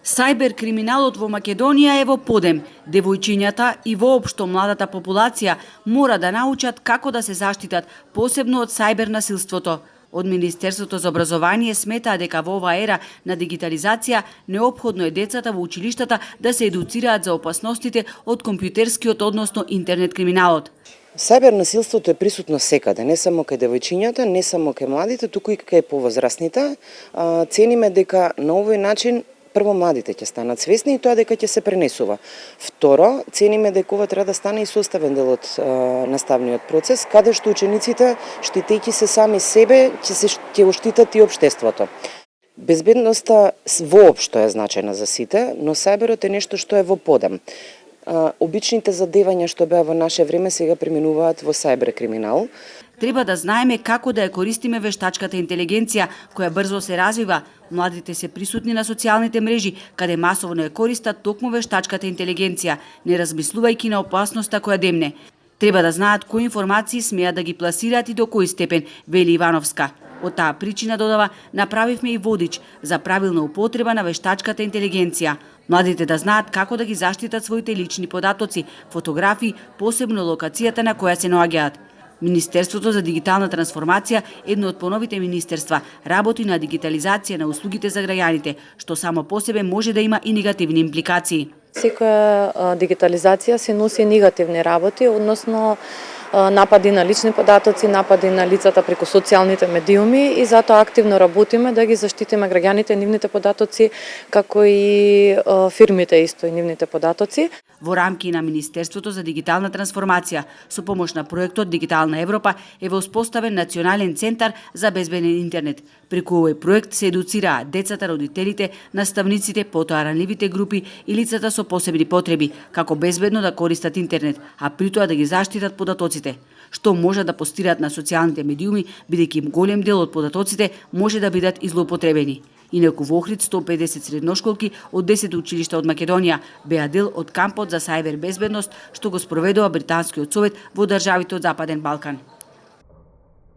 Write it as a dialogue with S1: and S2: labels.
S1: Сајбер криминалот во Македонија е во подем. Девојчињата и воопшто младата популација мора да научат како да се заштитат, посебно од сајбер насилството. Од Министерството за образование сметаа дека во оваа ера на дигитализација неопходно е децата во училиштата да се едуцираат за опасностите од компјутерскиот, односно интернет криминалот.
S2: Сајбер насилството е присутно секаде, не само кај девојчињата, не само кај младите, туку и кај повозрасните. Цениме дека на овој начин прво младите ќе станат свесни и тоа дека ќе се пренесува. Второ, цениме дека ова треба да стане и составен дел од наставниот процес, каде што учениците, штитејќи се сами себе, ќе го штитат и општеството. Безбедноста воопшто е значајна за сите, но сајберот е нешто што е во подем. Обичните задевања што беа во наше време сега преминуваат во сајбер криминал.
S1: Треба да знаеме како да ја користиме вештачката интелигенција, која брзо се развива. Младите се присутни на социјалните мрежи, каде масовно ја користат токму вештачката интелигенција, не размислувајќи на опасноста која демне. Треба да знаат кои информации смеат да ги пласираат и до кој степен, вели Ивановска. Од таа причина, додава, направивме и водич за правилна употреба на вештачката интелигенција. Младите да знаат како да ги заштитат своите лични податоци, фотографии, посебно локацијата на која се наоѓаат. Министерството за дигитална трансформација, едно од поновите министерства, работи на дигитализација на услугите за граѓаните, што само по себе може да има и негативни импликации.
S3: Секоја дигитализација се носи негативни работи, односно напади на лични податоци, напади на лицата преку социјалните медиуми и затоа активно работиме да ги заштитиме граѓаните, нивните податоци, како и фирмите исто и нивните податоци.
S1: Во рамки на Министерството за дигитална трансформација, со помош на проектот Дигитална Европа, е воспоставен Национален центар за безбеден интернет. Преку овој проект се едуцираат децата, родителите, наставниците, потоа ранливите групи и лицата со посебни потреби, како безбедно да користат интернет, а притоа да ги заштитат податоците, што може да постираат на социјалните медиуми, бидејќи голем дел од податоците може да бидат и злоупотребени. Инаку во Охрид 150 средношколки од 10 училишта од Македонија беа дел од кампот за сајбер безбедност што го спроведува Британскиот совет во државите од Западен Балкан.